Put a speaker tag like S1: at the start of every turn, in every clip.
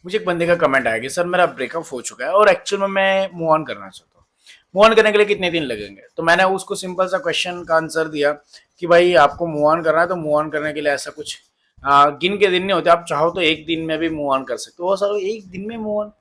S1: मुझे एक बंदे का कमेंट आया कि सर मेरा ब्रेकअप हो चुका है और एक्चुअल में मैं मूव ऑन करना चाहता हूँ। मूव ऑन करने के लिए कितने दिन लगेंगे? तो मैंने उसको सिंपल सा क्वेश्चन का आंसर दिया कि भाई आपको मूव ऑन करना है तो मूव ऑन करने के लिए ऐसा कुछ गिन के दिन नहीं होते। आप चाहो तो एक दिन में भी मूव ऑन कर सकते हो। वो सर एक दिन में मूव ऑन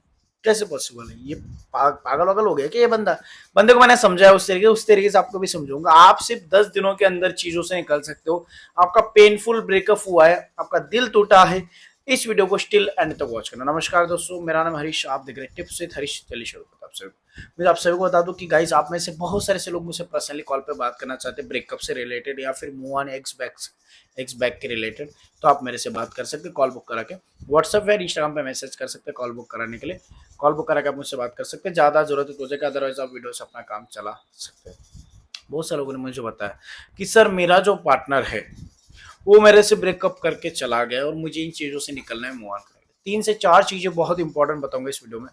S1: कैसे पॉसिबल है? ये पागल वागल हो गया कि ये बंदे को मैंने समझाया उस तरीके से आपको भी समझाऊंगा। आप सिर्फ 10 दिनों के अंदर चीजों से निकल सकते हो। आपका पेनफुल ब्रेकअप हुआ है, आपका दिल टूटा है, इस वीडियो को स्टिल एंड तक वॉच करना। नमस्कार दोस्तों, मेरा नाम हरीश, आप देख रहे हैं टिप्स विद हरीश। चलिए शुरू करते हैं। मुझे आप सभी को बता दूं कि गाइस आप में से बहुत सारे से लोग मुझसे पर्सनली कॉल पे बात करना चाहते हैं ब्रेकअप से रिलेटेड या फिर मूव ऑन एक्स बैक के रिलेटेड। तो आप मेरे से बात कर सकते हैं कॉल बुक करा के। व्हाट्सएप या इंस्टाग्राम पे मैसेज कर सकते हैं कॉल बुक कराने के लिए। कॉल बुक करा के आप मुझसे बात कर सकते हैं। ज़्यादा जरूरत है तो जगह, अदरवाइज आप वीडियो से अपना काम चला सकते हैं। बहुत सारे लोगों ने मुझे बताया कि सर मेरा जो पार्टनर है वो मेरे से ब्रेकअप करके चला गया और मुझे इन चीज़ों से निकलना है, मूव ऑन करना है। 3 से 4 चीज़ें बहुत इंपॉर्टेंट बताऊंगा इस वीडियो में,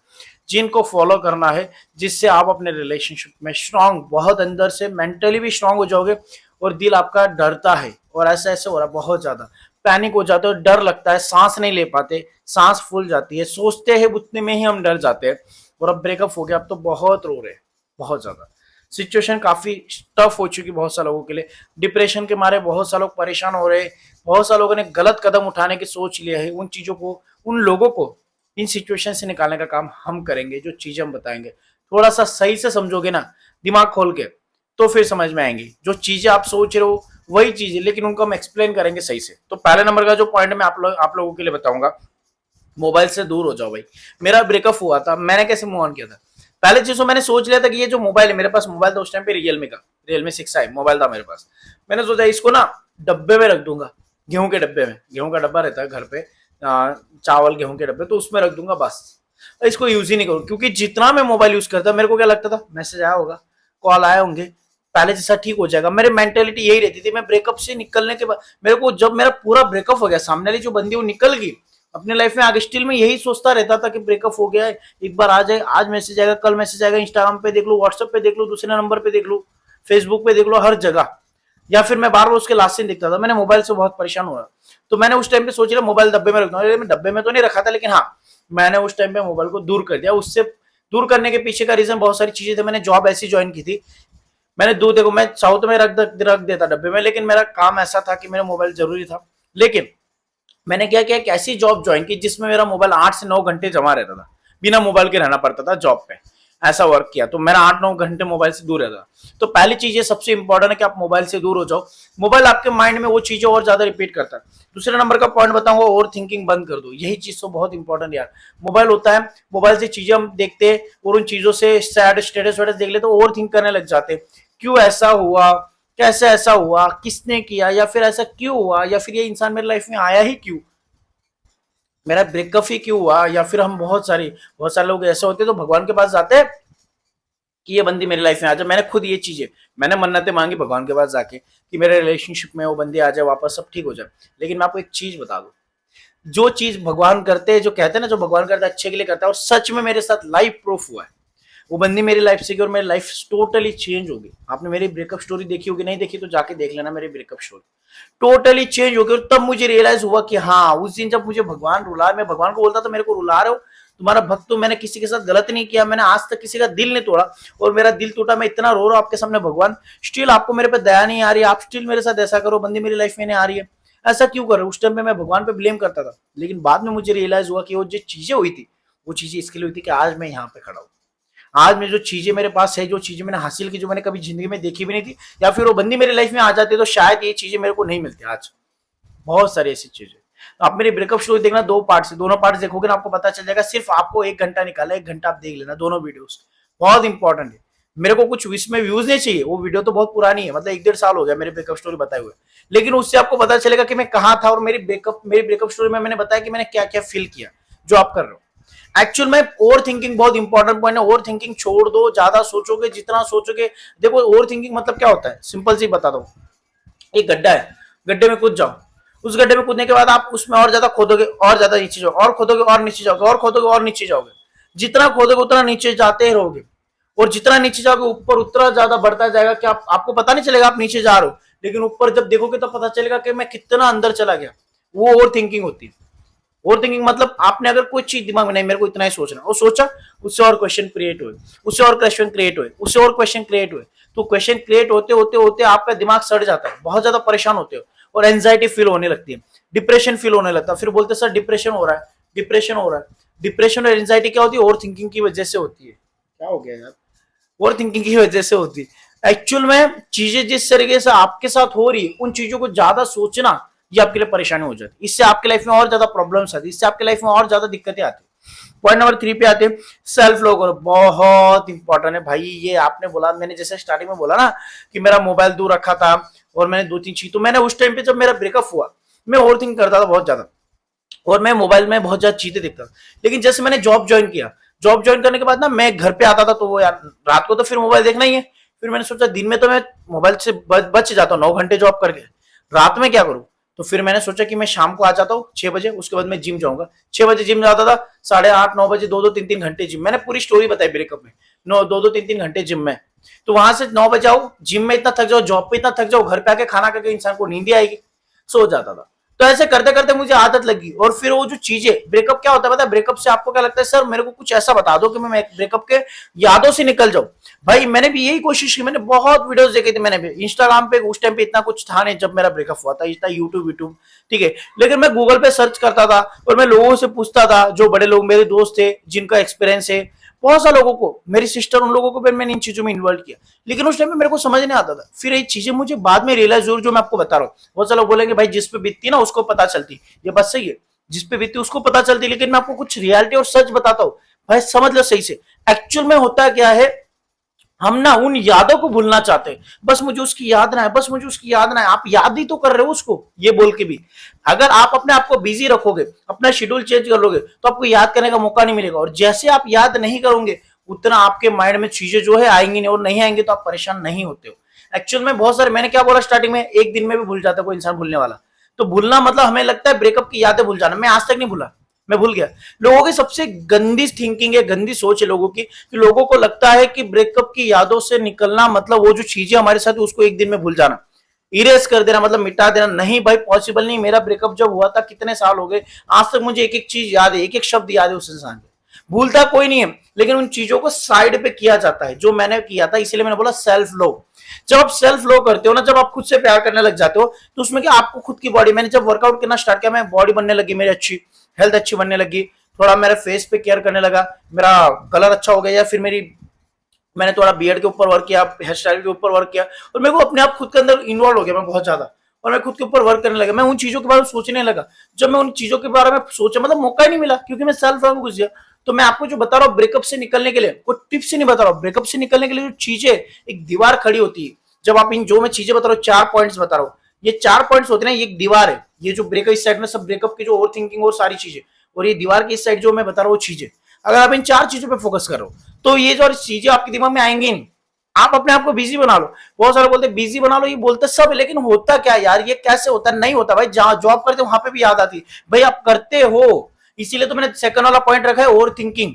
S1: जिनको फॉलो करना है, जिससे आप अपने रिलेशनशिप में स्ट्रांग, बहुत अंदर से मेंटली भी स्ट्रांग हो जाओगे। और दिल आपका डरता है और ऐसा ऐसे हो रहा है, बहुत ज़्यादा पैनिक हो जाते हो, डर लगता है, सांस नहीं ले पाते, सांस फूल जाती है, सोचते हैं उतने में ही हम डर जाते हैं। और अब ब्रेकअप हो गया, अब तो बहुत रो रहे हैं, बहुत ज़्यादा सिचुएशन काफी टफ हो चुकी बहुत सारे लोगों के लिए। डिप्रेशन के मारे बहुत सारे लोग परेशान हो रहे हैं। बहुत सारे लोगों ने गलत कदम उठाने की सोच लिया है। उन चीजों को, उन लोगों को इन सिचुएशन से निकालने का काम हम करेंगे। जो चीजें हम बताएंगे थोड़ा सा सही से समझोगे ना, दिमाग खोल के, तो फिर समझ में आएंगी। जो चीजें आप सोच रहे हो वही चीजें, लेकिन उनको हम एक्सप्लेन करेंगे सही से। तो पहले नंबर का जो पॉइंट मैं आप लोगों के लिए बताऊंगा, मोबाइल से दूर हो जाओ भाई। मेरा ब्रेकअप हुआ था, मैंने कैसे मूव ऑन किया था? पहले चीज तो मैंने सोच लिया था कि ये जो मोबाइल है, मेरे पास मोबाइल था उस टाइम पे रियलमी का, रियलमी 6i मोबाइल था मेरे पास। मैंने सोचा इसको ना डब्बे में रख दूंगा, गेहूं के डब्बे में। गेहूं का डब्बा रहता है घर पे, चावल गेहूं के डब्बे, तो उसमें रख दूंगा बस। इसको यूज ही नहीं करूँ, क्योंकि जितना मैं मोबाइल यूज करता मेरे को क्या लगता था, मैसेज आया होगा, कॉल आए होंगे, पहले जैसा ठीक हो जाएगा। मेरी मेंटेलिटी यही रहती थी। मैं ब्रेकअप से निकलने के बाद, मेरे को जब मेरा पूरा ब्रेकअप हो गया, सामने वाली जो बंदी वो निकल गई अपने लाइफ में, आगे स्टिल में यही सोचता रहता था कि ब्रेकअप हो गया है, एक बार आ जाए, आज मैसेज आएगा, कल मैसेज आएगा, इंस्टाग्राम पे देख लो, व्हाट्सएप पे देख लो, दूसरे नंबर पे देख लो, फेसबुक पे देख लो, हर जगह। या फिर मैं बार बार उसके लास्ट सीन देखता था। मैंने मोबाइल से बहुत परेशान हुआ, तो मैंने उस टाइम पे सोच लिया मोबाइल डब्बे में रखना। मैं डब्बे में तो नहीं रखा था, लेकिन हाँ, मैंने उस टाइम पे मोबाइल को दूर कर दिया। उससे दूर करने के पीछे का रीजन बहुत सारी चीजें थी। मैंने जॉब ऐसी ज्वाइन की थी, मैंने दूर, देखो मैं चाहूँ तो मैं रख देता डब्बे में, लेकिन मेरा काम ऐसा था कि मेरा मोबाइल जरूरी था। लेकिन मैंने क्या किया, एक ऐसी जॉब ज्वाइन की जिसमें मेरा मोबाइल 8 से 9 घंटे जमा रहता था, बिना मोबाइल के रहना पड़ता था जॉब पे। ऐसा वर्क किया तो मेरा 8-9 घंटे मोबाइल से दूर रहता। तो पहली चीज ये सबसे इंपॉर्टेंट है कि आप मोबाइल से दूर हो जाओ। मोबाइल आपके माइंड में वो चीजें और ज्यादा रिपीट करता है। दूसरे नंबर का पॉइंट बताऊंगा, ओवर थिंकिंग बंद कर दो। यही चीज तो बहुत इंपॉर्टेंट यार। मोबाइल होता है, मोबाइल से चीजें हम देखते हैं और उन चीजों से सैड स्टेटस वेटस देख लेते, तो ओवर थिंक करने लग जाते। क्यों ऐसा हुआ, कैसे ऐसा हुआ, किसने किया, या फिर ऐसा क्यों हुआ, या फिर ये इंसान मेरी लाइफ में आया ही क्यों, मेरा ब्रेकअप ही क्यों हुआ। या फिर हम बहुत सारे लोग ऐसे होते हैं तो भगवान के पास जाते हैं कि ये बंदी मेरी लाइफ में आ जाए। मैंने खुद ये चीजें, मैंने मन्नतें मांगी भगवान के पास जाके कि मेरे रिलेशनशिप में वो बंदी आ जाए वापस, सब ठीक हो जाए। लेकिन मैं आपको एक चीज बता दूं, जो चीज भगवान करते हैं, जो कहते हैं ना, जो भगवान करता है अच्छे के लिए करता है, और सच में मेरे साथ लाइव प्रूफ हुआ है। वो बंदी मेरी लाइफ से गई और मेरी लाइफ टोटली चेंज हो गई। आपने मेरी ब्रेकअप स्टोरी देखी होगी, नहीं देखी तो जाके देख लेना मेरी ब्रेकअप स्टोरी। टोटली चेंज हो गई। और तब मुझे रियलाइज हुआ कि हाँ, उस दिन जब मुझे भगवान रुला, मैं भगवान को बोलता था मेरे को रुला रहे हो, तुम्हारा भक्त हूं, मैंने किसी के साथ गलत नहीं किया, मैंने आज तक किसी का दिल नहीं तोड़ा, और मेरा दिल टूटा, मैं इतना रो रहा हूं आपके सामने भगवान, स्टिल आपको मेरे पे दया नहीं आ रही, आप स्टिल मेरे साथ ऐसा करो, बंदी मेरी लाइफ में नहीं आ रही है, ऐसा क्यों कर रहे हो? उस टाइम पे मैं भगवान पे ब्लेम करता था। लेकिन बाद में मुझे रियलाइज हुआ कि वो जो चीजें हुई थी, वो चीजें इसके लिए हुई थी कि आज मैं यहाँ पे खड़ा हूँ। आज में जो चीजें मेरे पास है, जो चीजें मैंने हासिल की, जो मैंने कभी जिंदगी में देखी भी नहीं थी, या फिर वो बंदी मेरी लाइफ में आ जाती तो शायद ये चीजें मेरे को नहीं मिलती आज। बहुत सारी ऐसी चीजें। तो आप मेरी ब्रेकअप स्टोरी देखना 2 पार्ट से, दोनों पार्ट देखोगे ना आपको पता चल जाएगा। सिर्फ आपको 1 घंटा निकाला, 1 घंटा आप देख लेना दोनों वीडियोस, बहुत इंपॉर्टेंट है। मेरे को कुछ इसमें व्यूज नहीं चाहिए, वो वीडियो तो बहुत पुरानी है, मतलब 1-1.5 साल हो गया मेरी ब्रेकअप स्टोरी बताए हुए। लेकिन उससे आपको पता चलेगा कि मैं कहाँ था, और मेरी ब्रेकअप स्टोरी में मैंने बताया कि मैंने क्या क्या फील किया, जो आप कर रहे हो। एक्चुअल में ओवर थिंकिंग बहुत इंपॉर्टेंट पॉइंट है। ओवर थिंकिंग छोड़ दो, ज्यादा सोचोगे, जितना सोचोगे, देखो ओवर थिंकिंग मतलब क्या होता है, सिंपल सी बता दो। एक गड्ढा है, गड्ढे में कूद जाओ, उस गड्ढे में कूदने के बाद आप उसमें और ज्यादा खोदोगे, और ज्यादा नीचे जाओगे, और खोदोगे और नीचे जाओगे, और खोदोगे और नीचे जाओगे। जितना खोदोगे उतना नीचे जाते रहोगे, और जितना नीचे जाओगे ऊपर उतना ज्यादा बढ़ता जाएगा कि आपको पता नहीं चलेगा आप नीचे जा रहे हो, लेकिन ऊपर जब देखोगे तो पता चलेगा कि मैं कितना अंदर चला गया। वो ओवर थिंकिंग होती है। ओवर थिंकिंग मतलब आपने अगर कोई चीज दिमाग में नहीं, मेरे को इतना ही सोचना, वो सोचा, उससे और क्वेश्चन क्रिएट हुए, उससे और क्वेश्चन क्रिएट हुए, उससे और क्वेश्चन क्रिएट हुए, तो क्वेश्चन क्रिएट होते होते होते आपका दिमाग सड़ जाता है, बहुत ज्यादा परेशान होते हो और एंजाइटी फील होने लगती है, डिप्रेशन फील होने लगता है। फिर बोलते सर डिप्रेशन हो रहा है, डिप्रेशन हो रहा है। डिप्रेशन और एंजाइटी क्या होती है? ओवर थिंकिंग की वजह से होती है। क्या हो गया यार? ओवर थिंकिंग की वजह से होती है। एक्चुअल में चीजें जिस तरीके से आपके साथ हो रही है, उन चीजों को ज्यादा सोचना, ये आपके लिए परेशानी हो जाती है। इससे आपके लाइफ में और ज्यादा प्रॉब्लम्स आती है, इससे आपके लाइफ में और ज्यादा दिक्कतें आती है। पॉइंट नंबर 3 पे आते हैं, सेल्फ लव करो। बहुत इंपॉर्टेंट है भाई ये। आपने बोला, मैंने जैसे स्टार्टिंग में बोला ना कि मेरा मोबाइल दूर रखा था और मैंने 2-3 चीज, तो मैंने उस टाइम पे जब मेरा ब्रेकअप हुआ, मैं ओवर थिंक करता था बहुत ज्यादा और मैं मोबाइल में बहुत ज्यादा चीजें देखता था। लेकिन जैसे मैंने जॉब ज्वाइन किया, जॉब ज्वाइन करने के बाद ना मैं घर पे आता था, तो वो यार रात को तो फिर मोबाइल देखना ही है। फिर मैंने सोचा दिन में तो मैं मोबाइल से बच जाता हूँ 9 घंटे जॉब करके, रात में क्या करूँ? तो फिर मैंने सोचा कि मैं शाम को आ जाता हूँ 6 बजे, उसके बाद मैं जिम जाऊंगा। 6 बजे जिम जाता था, 8:30-9 बजे 2-2-3-3 घंटे जिम। मैंने पूरी स्टोरी बताई ब्रेकअप में, 2-2-3-3 घंटे जिम में। तो वहां से 9 बजे आओ, जिम में इतना थक जाओ, जॉब पे इतना थक जाओ, घर पे आके खाना करके इंसान को नींद आएगी, सो जाता था। तो ऐसे करते करते मुझे आदत लगी। और फिर वो जो चीजें, ब्रेकअप क्या होता है पता है? ब्रेकअप से आपको क्या लगता है, सर मेरे को कुछ ऐसा बता दो कि मैं ब्रेकअप के यादों से निकल जाऊं। भाई मैंने भी यही कोशिश की, मैंने बहुत वीडियोस देखे थे, मैंने भी इंस्टाग्राम पे उस टाइम पे इतना कुछ था नहीं जब मेरा ब्रेकअप हुआ था, इतना यूट्यूब, ठीक है। लेकिन मैं गूगल पे सर्च करता था और मैं लोगों से पूछता था, जो बड़े लोग मेरे दोस्त थे जिनका एक्सपीरियंस है, बहुत सारे लोगों को, मेरी सिस्टर, उन लोगों को भी मैंने इन चीजों में इन्वॉल्व किया। लेकिन उस टाइम में मेरे को समझ नहीं आता था। फिर ये चीजें मुझे बाद में रियलाइज हुई, जो मैं आपको बता रहा हूँ। बहुत सारे लोग बोलेंगे भाई जिस पे बीतती ना उसको पता चलती, ये बात सही है, जिस पे बीतती उसको पता चलती। लेकिन मैं आपको कुछ रियलिटी और सच बताता हूँ, भाई समझ लो सही से। एक्चुअल में होता क्या है, हम ना उन यादों को भूलना चाहते हैं, बस मुझे उसकी याद ना है, बस मुझे उसकी याद ना है। आप याद ही तो कर रहे हो उसको, ये बोल के भी। अगर आप अपने आप को बिजी रखोगे, अपना शेड्यूल चेंज कर लोगे, तो आपको याद करने का मौका नहीं मिलेगा। और जैसे आप याद नहीं करोगे, उतना आपके माइंड में चीजें जो है आएंगी नहीं, और नहीं आएंगे तो आप परेशान नहीं होते हो। एक्चुअल में बहुत सारे, मैंने क्या बोला स्टार्टिंग में, एक दिन में भी भूल जाता है कोई इंसान भूलने वाला। तो भूलना मतलब हमें लगता है ब्रेकअप की यादें भूल जाना, मैं आज तक नहीं भूला, मैं भूल गया। लोगों की सबसे गंदी थिंकिंग है, गंदी सोच है लोगों की, कि लोगों को लगता है कि ब्रेकअप की यादों से निकलना मतलब वो जो चीजें हमारे साथ उसको एक दिन में भूल जाना, इरेज कर देना, मतलब मिटा देना। नहीं भाई, पॉसिबल नहीं। मेरा ब्रेकअप जब हुआ था, कितने साल हो गए, आज तक मुझे एक एक चीज याद है, एक एक शब्द याद है उस इंसान के। भूलता कोई नहीं है, लेकिन उन चीजों को साइड पे किया जाता है जो मैंने किया था। इसलिए मैंने बोला सेल्फ लो। जब आप सेल्फ लो करते हो ना, जब आप खुद से प्यार करने लग जाते हो, तो उसमें क्या, आपको खुद की बॉडी, मैंने जब वर्कआउट करना स्टार्ट किया, मैं बॉडी बनने लगी मेरी अच्छी, हेल्थ अच्छी बनने लगी, थोड़ा मेरे फेस पे केयर करने लगा, मेरा कलर अच्छा हो गया, या फिर मेरी, मैंने थोड़ा बियर्ड के ऊपर वर्क किया, हेयर स्टाइल के ऊपर वर्क किया, और मेरे को अपने आप खुद के अंदर इन्वॉल्व हो गया मैं बहुत ज्यादा, और मैं खुद के ऊपर वर्क करने लगा। मैं उन चीजों के बारे में सोचने लगा। जब मैं उन चीजों के बारे में सोचा, मतलब मौका ही नहीं मिला, क्योंकि मैं सेल्फ लव में घुस गया। तो मैं आपको जो बता रहा हूँ ब्रेकअप से निकलने के लिए, कोई टिप्स नहीं बता रहा हूँ। ब्रेकअप से निकलने के लिए जो चीजें, एक दीवार खड़ी होती है। जब आप इन जो मैं चीजें बता रहा हूँ, 4 पॉइंट्स बता रहा हूँ, ये 4 पॉइंट्स होते हैं ना, ये एक दीवार है। ये जो ब्रेकअप इस साइड में सब ब्रेकअप की जो ओवर थिंकिंग और सारी चीजें, और ये दीवार की इस साइड जो मैं बता रहा हूँ चीजें, अगर आप इन 4 चीजों पे फोकस करो, तो ये जो चीजें आपके दिमाग में आएंगी नहीं। आप अपने आप को बिजी बना लो। बहुत सारे बोलते बिजी बना लो, ये बोलते सब, लेकिन होता क्या यार, ये कैसे होता है? नहीं होता भाई। जहां जॉब करते वहां पे भी याद आती है भाई, आप करते हो। इसीलिए तो मैंने सेकंड वाला पॉइंट रखा है, ओवर थिंकिंग।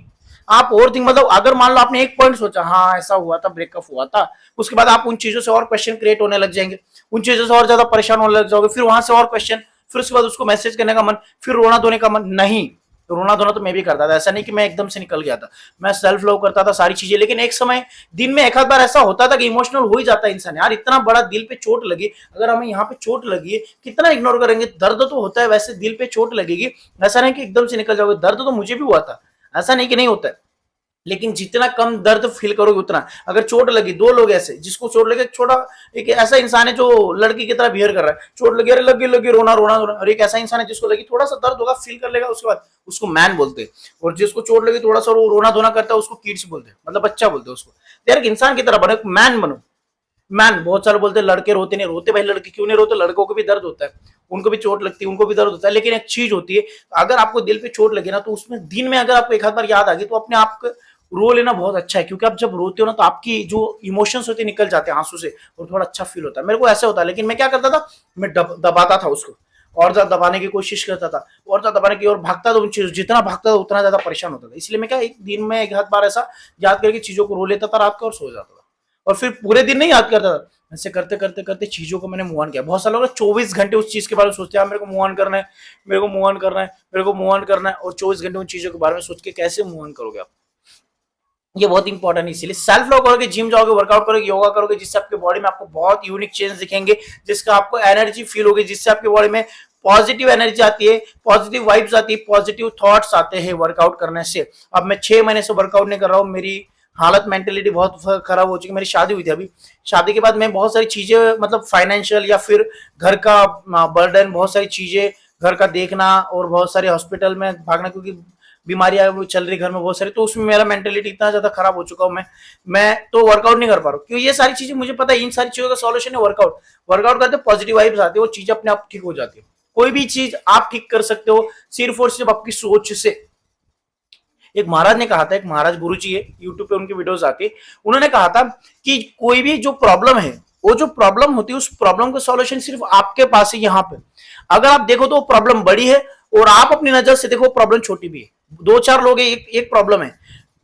S1: आप ओवर थिंक मतलब, अगर मान लो आपने एक पॉइंट सोचा, हाँ ऐसा हुआ था, ब्रेकअप हुआ था, उसके बाद आप उन चीजों से और क्वेश्चन क्रिएट होने लग जाएंगे, उन चीजों से और ज्यादा परेशान होने लग जाओगे, फिर वहां से और क्वेश्चन, फिर उसके बाद उसको मैसेज करने का मन, फिर रोना धोने का मन। नहीं, तो रोना धोना तो मैं भी करता था, ऐसा नहीं कि मैं एकदम से निकल गया था। मैं सेल्फ लव करता था, सारी चीजें। लेकिन एक समय दिन में एक आध बार ऐसा होता था कि इमोशनल हो ही जाता है इंसान। यार इतना बड़ा दिल पे चोट लगी, अगर हमें यहाँ पे चोट लगी है, कितना इग्नोर करेंगे? दर्द तो होता है, वैसे दिल पे चोट लगेगी, ऐसा नहीं कि एकदम से निकल जाओगे। दर्द तो मुझे भी हुआ था, ऐसा नहीं कि नहीं होता है। लेकिन जितना कम दर्द फील करोगे उतना, अगर चोट लगी, 2 लोग ऐसे जिसको चोट लगे, छोटा एक ऐसा इंसान है जो लड़की की तरह बिहेव कर रहा है, चोट लगी, अरे लगी लगी, रोना रोना रोना। और एक ऐसा इंसान है जिसको लगी, थोड़ा सा दर्द होगा, फील कर लेगा, उसके बाद उसको मैन बोलते हैं। और जिसको चोट लगी, थोड़ा सा रोना धोना करता है, उसको किड्स बोलते हैं, मतलब बच्चा बोलते हैं उसको। यार एक इंसान की तरह बनो, मैन बनो, मैन। बहुत सारे बोलते हैं लड़के रोते नहीं, रोते भाई, लड़के क्यों नहीं रोते? लड़कों को भी दर्द होता है, उनको भी चोट लगती है, उनको भी दर्द होता है। लेकिन एक चीज होती है, अगर आपको दिल पे चोट लगे ना, तो उसमें दिन में अगर आपको एक आध बार याद आ गई, तो अपने आप रो लेना बहुत अच्छा है। क्योंकि आप जब रोते हो ना, तो आपकी जो इमोशंस होते निकल जाते हैं आंसू से, और थोड़ा अच्छा फील होता है। मेरे को ऐसा होता है, लेकिन मैं क्या करता था, मैं दबाता था उसको, और ज्यादा दबाने की कोशिश करता था, और ज्यादा दबाने की, और भागता था उन चीजों, जितना भागता था उतना ज्यादा परेशान होता था। इसलिए मैं क्या, एक दिन में एक आध बार ऐसा याद करके चीजों को रो लेता था रात को, और सो जाता था। और फिर पूरे दिन नहीं याद करता था। ऐसे करते करते करते चीजों को मैंने मूव ऑन किया। बहुत सारे लोग 24 घंटे उस चीज के बारे में सोचते हैं, मेरे को मूव ऑन करना है, मेरे को मूव ऑन करना है, मेरे को मूव ऑन करना है, और 24 घंटे उन चीजों के बारे में सोच के कैसे मूव ऑन करोगे आप? ये बहुत इंपॉर्टेंट है। इसीलिए सेल्फ लव करोगे, जिम जाओगे, वर्कआउट करोगे, योगा करोगे, जिससे आपके बॉडी में आपको बहुत यूनिक चेंज दिखेंगे, जिसका आपको एनर्जी फील होगी, जिससे आपकी बॉडी में पॉजिटिव एनर्जी आती है, पॉजिटिव वाइब्स आती है, पॉजिटिव थॉट्स आते हैं वर्कआउट करने से। अब मैं 6 महीने से वर्कआउट नहीं कर रहा हूँ, मेरी हालत मेंटेलिटी बहुत खराब हो चुकी। मेरी शादी हुई थी अभी, शादी के बाद मैं बहुत सारी चीजें, मतलब फाइनेंशियल या फिर घर का बर्डन, बहुत सारी चीजें घर का देखना और बहुत सारे हॉस्पिटल में भागना, क्योंकि बीमारियां चल रही घर में बहुत सारी, तो उसमें मेरा मेंटेलिटी इतना ज्यादा खराब हो चुका हूं मैं तो वर्कआउट नहीं कर पा रहा हूँ। क्योंकि ये सारी चीजें मुझे पता है, इन सारी चीजों का सॉल्यूशन है वर्कआउट। वर्कआउट करते पॉजिटिव वाइब्स आती है, वो चीज अपने आप ठीक हो जाती है। कोई भी चीज आप ठीक कर सकते हो सिर्फ और सिर्फ आपकी सोच से। एक महाराज ने कहा था, एक महाराज गुरुजी है, यूट्यूब पे उनकी वीडियोस आती है, उन्होंने कहा था कि कोई भी जो प्रॉब्लम है, वो जो प्रॉब्लम होती है, उस प्रॉब्लम का सॉल्यूशन सिर्फ आपके पास है यहाँ पे। अगर आप देखो तो प्रॉब्लम बड़ी है, और आप अपनी नजर से देखो प्रॉब्लम छोटी भी है। 2-4 लोग है, एक प्रॉब्लम है,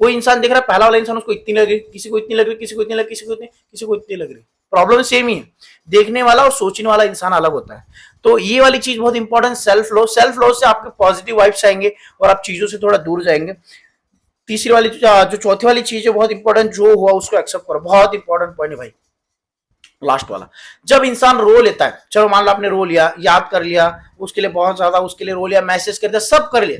S1: कोई इंसान देख रहा है, पहला वाला इंसान उसको इतनी लग रही, किसी को इतनी लग रही, किसी को इतनी लग, किसी को इतनी लग रही। प्रॉब्लम सेम ही है, देखने वाला और सोचने वाला इंसान अलग होता है। तो ये वाली चीज बहुत इंपॉर्टेंट, सेल्फ लव से आपके पॉजिटिव वाइब्स आएंगे और आप चीजों से थोड़ा दूर जाएंगे। तीसरी वाली जो चौथी वाली चीज है बहुत इंपॉर्टेंट, जो हुआ उसको एक्सेप्ट करो। बहुत इंपॉर्टेंट पॉइंट है भाई, लास्ट वाला। जब इंसान रो लेता है, चलो मान लो आपने रो लिया, याद कर लिया, उसके लिए बहुत ज्यादा, उसके लिए रो लिया, मैसेज कर दिया, सब कर लिया,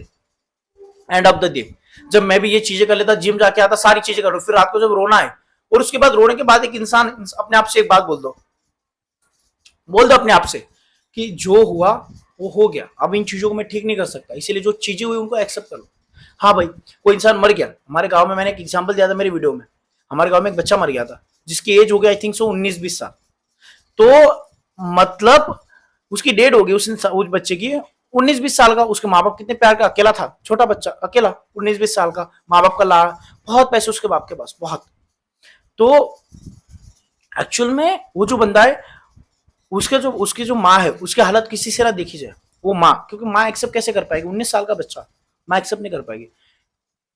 S1: एंड ऑफ द डे जब मैं भी ये चीजें कर लेता, जिम जाके आता, सारी चीजें करो, फिर रात को जब रोना है, और उसके बाद रोने के बाद एक इंसान अपने आप से एक बात बोल दो अपने आप से कि जो हुआ वो हो गया, अब इन चीजों को मैं ठीक नहीं कर सकता, इसीलिए जो चीजें हुई उनको एक्सेप्ट करो। हाँ भाई, कोई इंसान मर गया हमारे गांव में, मैंने एक एग्जांपल दिया था मेरी वीडियो में, हमारे गांव में एक बच्चा मर गया था जिसकी एज हो गया आई थिंक सो 19-20 साल। तो मतलब उसकी डेट हो गई उस बच्चे की 19-20 साल का। उसके माँ बाप कितने प्यार का, अकेला था, छोटा बच्चा, अकेला 19-20 साल का, माँ बाप का लाड़, बहुत पैसे उसके बाप के पास, बहुत। तो एक्चुअल में वो जो बंदा है, उसकी जो माँ है, उसकी हालत किसी से ना देखी जाए, वो माँ, क्योंकि माँ एक्सेप्ट कैसे कर पाएगी, 19 साल का बच्चा, माँ एक्सेप्ट नहीं कर पाएगी।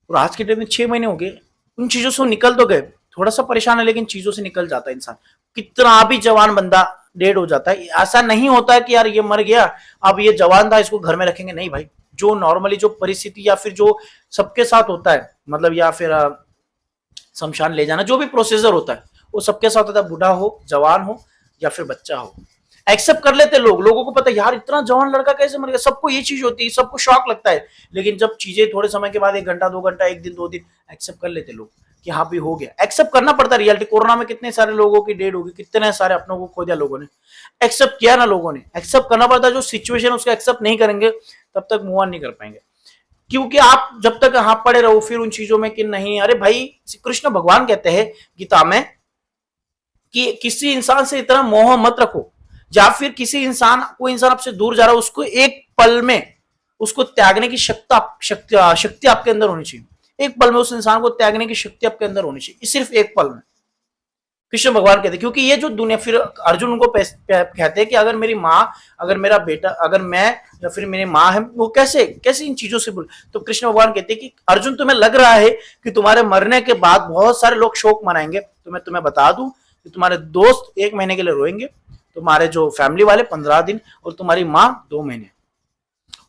S1: और आज के डेट में 6 महीने हो गए, उन चीजों से निकल तो गए, थोड़ा सा परेशान है, लेकिन चीजों से निकल जाता है इंसान। कितना भी जवान बंदा डेड हो जाता है, ऐसा नहीं होता है कि यार ये मर गया, अब ये जवान था, इसको घर में रखेंगे, नहीं भाई। जो नॉर्मली जो परिस्थिति या फिर जो सबके साथ होता है, मतलब या फिर शमशान ले जाना, जो भी प्रोसीजर होता है वो सबके साथ होता है, बूढ़ा हो, जवान हो या फिर बच्चा हो। एक्सेप्ट कर लेते लोगों को पता है यार इतना जवान लड़का कैसे मर गया, सबको ये चीज होती है, सबको शॉक लगता है। लेकिन जब चीजें थोड़े समय के बाद, 1 घंटा 2 घंटा, 1 दिन 2 दिन, एक्सेप्ट कर लेते लोग कि हाँ भी हो गया। एक्सेप्ट करना पड़ता है रियलिटी। कोरोना में कितने सारे लोगों की डेड होगी, कितने सारे अपनों को खो दिया लोगों ने, एक्सेप्ट किया ना लोगों ने, एक्सेप्ट करना पड़ता है। जो सिचुएशन उसको एक्सेप्ट नहीं करेंगे तब तक मूव ऑन नहीं कर पाएंगे, क्योंकि आप जब तक हाँ पड़े रहो फिर उन चीजों में कि नहीं, अरे भाई कृष्ण भगवान कहते हैं गीता में कि किसी इंसान से इतना मोह मत रखो, या फिर कोई इंसान आपसे दूर जा रहा है, उसको एक पल में उसको त्यागने की शक्ति आपके अंदर होनी चाहिए। एक पल में उस इंसान को त्यागने की शक्ति आपके अंदर होनी चाहिए, सिर्फ एक पल में। कृष्ण भगवान कहते हैं, क्योंकि ये जो दुनिया, फिर अर्जुन उनको कहते हैं कि अगर मेरी माँ, अगर मेरा बेटा, अगर मैं या फिर मेरी माँ है, वो कैसे इन चीजों से बोल। तो कृष्ण भगवान कहते हैं कि अर्जुन तुम्हें लग रहा है कि तुम्हारे मरने के बाद बहुत सारे लोग शोक मनाएंगे, तो मैं तुम्हें बता दूं कि तुम्हारे दोस्त 1 महीने के लिए रोएंगे, तुम्हारे जो फैमिली वाले 15 दिन, और तुम्हारी माँ 2 महीने,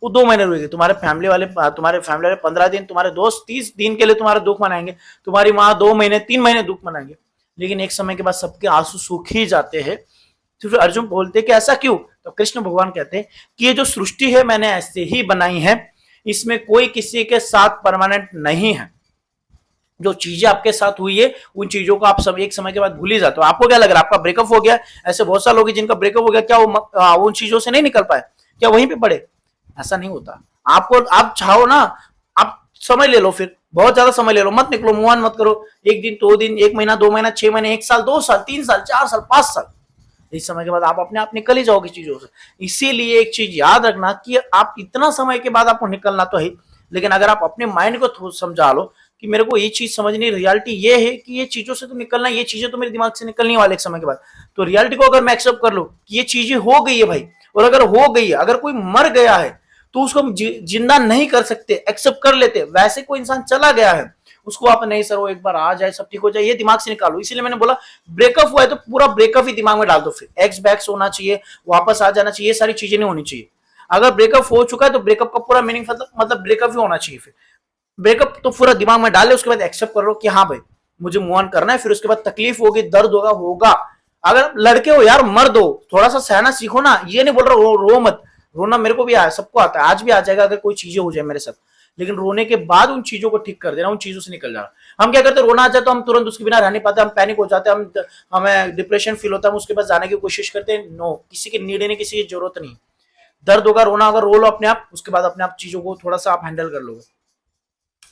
S1: वो 2 महीने रोएगी। तुम्हारे फैमिली वाले 15 दिन, तुम्हारे दोस्त 30 दिन के लिए तुम्हारा दुख मनाएंगे, तुम्हारी माँ 2 महीने 3 महीने दुख मनाएंगे। लेकिन एक समय के बाद सबके आंसू सूख ही जाते हैं। तो फिर अर्जुन बोलते कि ऐसा क्यों? तो कृष्ण भगवान कहते हैं कि ये जो सृष्टि है मैंने ऐसे ही बनाई है, इसमें कोई किसी के साथ परमानेंट नहीं है। जो चीजें आपके साथ हुई है उन चीजों को आप सब एक समय के बाद भूल ही जाते हो। आपको क्या लग रहा है आपका ब्रेकअप हो गया, ऐसे बहुत सारे लोग हैं जिनका ब्रेकअप हो गया, क्या वो उन चीजों से नहीं निकल पाए, क्या वहीं पे पड़े? ऐसा नहीं होता। आपको, आप चाहो ना, आप समय ले लो, फिर बहुत ज्यादा समय ले लो, मत निकलो, मूव ऑन मत करो। 1 दिन 2 दिन, 1 महीना 2 महीना, 6 महीने, 1 साल 2 साल 3 साल 4 साल 5 साल, इस समय के बाद आप अपने आप निकल ही जाओगे चीजों से। इसीलिए एक चीज याद रखना कि आप इतना समय के बाद आपको निकलना तो है, लेकिन अगर आप अपने माइंड को समझा लो कि मेरे को ये चीज समझनी, रियलिटी ये है कि ये चीजों से तो निकलना, ये चीजें तो मेरे दिमाग से निकलने वाले एक समय के बाद, तो रियलिटी को अगर मैं एक्सेप्ट कर लूं कि ये चीजें हो गई है भाई, और अगर हो गई है, अगर कोई मर गया है तो उसको जिंदा नहीं कर सकते, एक्सेप्ट कर लेते। वैसे कोई इंसान चला गया है, उसको आप नहीं सर वो एक बार आ जाए सब ठीक हो जाए, ये दिमाग से निकालो। इसीलिए मैंने बोला ब्रेकअप हुआ है तो पूरा ब्रेकअप ही दिमाग में डाल दो, फिर एक्स बैक्स होना चाहिए, वापस आ जाना चाहिए, ये सारी चीजें नहीं होनी चाहिए। अगर ब्रेकअप हो चुका है तो ब्रेकअप का पूरा मीनिंग मतलब ब्रेकअप ही होना चाहिए। फिर ब्रेकअप तो पूरा दिमाग में डाले, उसके बाद एक्सेप्ट कर लो कि हाँ भाई मुझे मूव ऑन करना है। फिर उसके बाद तकलीफ होगी, दर्द होगा। अगर लड़के हो यार मर्द हो, थोड़ा सा सहना सीखो ना। ये नहीं बोल रहा रो मत, रोना मेरे को भी आया, सबको आता है, आज भी आ जाएगा अगर कोई चीजें हो जाए मेरे साथ। लेकिन रोने के बाद उन चीजों को ठीक कर देना, उन चीजों से निकल जाना। हम क्या करते हैं, रोना आ जाए तो हम तुरंत उसके बिना रह नहीं पाते, हम पैनिक हो जाते हैं, हमें डिप्रेशन फील होता है, हम उसके पास जाने की कोशिश करते हैं। नो, किसी की नीड नहीं, किसी की जरूरत नहीं। दर्द होगा, रोना होगा, रो लो अपने आप, उसके बाद अपने आप चीजों को थोड़ा सा आप हैंडल कर लोगे,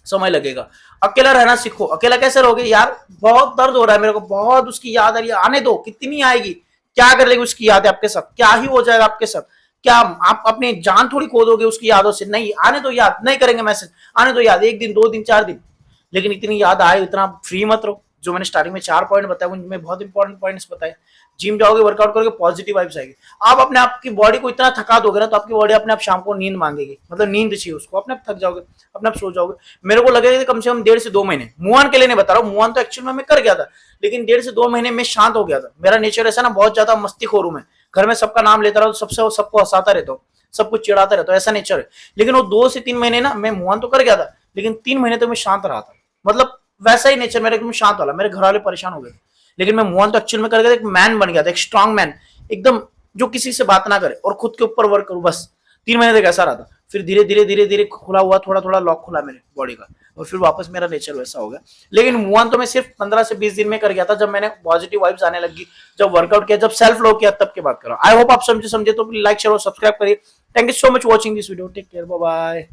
S1: समय लगेगा। अकेला रहना सीखो। अकेला कैसे रहोगे यार, बहुत दर्द हो रहा है मेरे को, बहुत उसकी याद आ रही है, आने दो, कितनी आएगी, क्या कर लेगी उसकी याद है आपके साथ, क्या ही हो जाएगा आपके साथ, क्या आप अपनी जान थोड़ी खो दोगे उसकी यादों से। नहीं, आने दो याद, नहीं करेंगे मैसेज, आने दो याद, 1 दिन 2 दिन 4 दिन, लेकिन इतनी याद आए इतना फ्री मत रहो। जो मैंने स्टार्टिंग में 4 पॉइंट बताया उनमें बहुत इंपॉर्टेंट पॉइंट्स बताए। जिम जाओगे, वर्कआउट करोगे, पॉजिटिव वाइब्स आएगी। आप अपने आप की बॉडी को इतना थका दोगे ना तो आपकी बॉडी अपने आप शाम को नींद मांगेगी, मतलब नींद चाहिए उसको, अपने आप थक जाओगे, अपने आप सो जाओगे। मेरे को लगेगा कम से कम 1.5 से 2 महीने, मूव ऑन के लिए नहीं बता रहा हूँ, मूव ऑन तो एक्चुअल में मैं कर गया था, लेकिन 1.5 से 2 महीने में शांत हो गया था। मेरा नेचर ऐसा ना, बहुत ज्यादा मस्तीखोर हूं मैं, घर में सबका नाम लेता रहा हूँ, सबको हंसाता रहता हूँ, सब कुछ चिढ़ाता रहता हूँ, ऐसा नेचर है। लेकिन वो 2 से 3 महीने ना मैं मूव ऑन तो कर गया था, लेकिन 3 महीने तो मैं शांत रहा था, मतलब वैसा ही नेचर मेरा, एकदम शांत वाला। मेरे घर वाले परेशान हो गए, लेकिन मैं मूव ऑन तो एक्चुअल में कर गया, एक मैन बन गया था, एक स्ट्रॉन्ग मैन, एकदम जो किसी से बात ना करे और खुद के ऊपर वर्क करूं बस। 3 महीने तक ऐसा रहा था, फिर धीरे धीरे धीरे धीरे खुला हुआ, थोड़ा थोड़ा लॉक खुला मेरे बॉडी का, और फिर वापस मेरा नेचर वैसा हो गया। लेकिन मूव ऑन तो मैं सिर्फ 15 से 20 दिन में कर गया था, जब मैंने पॉजिटिव वाइब्स आने लगी, जब वर्कआउट किया, जब सेल्फ लव किया, तब की बात कर रहा हूं। आई होप आप समझे तो लाइक शेयर और सब्सक्राइब करिए। Thank you so much watching this video, take care, bye bye.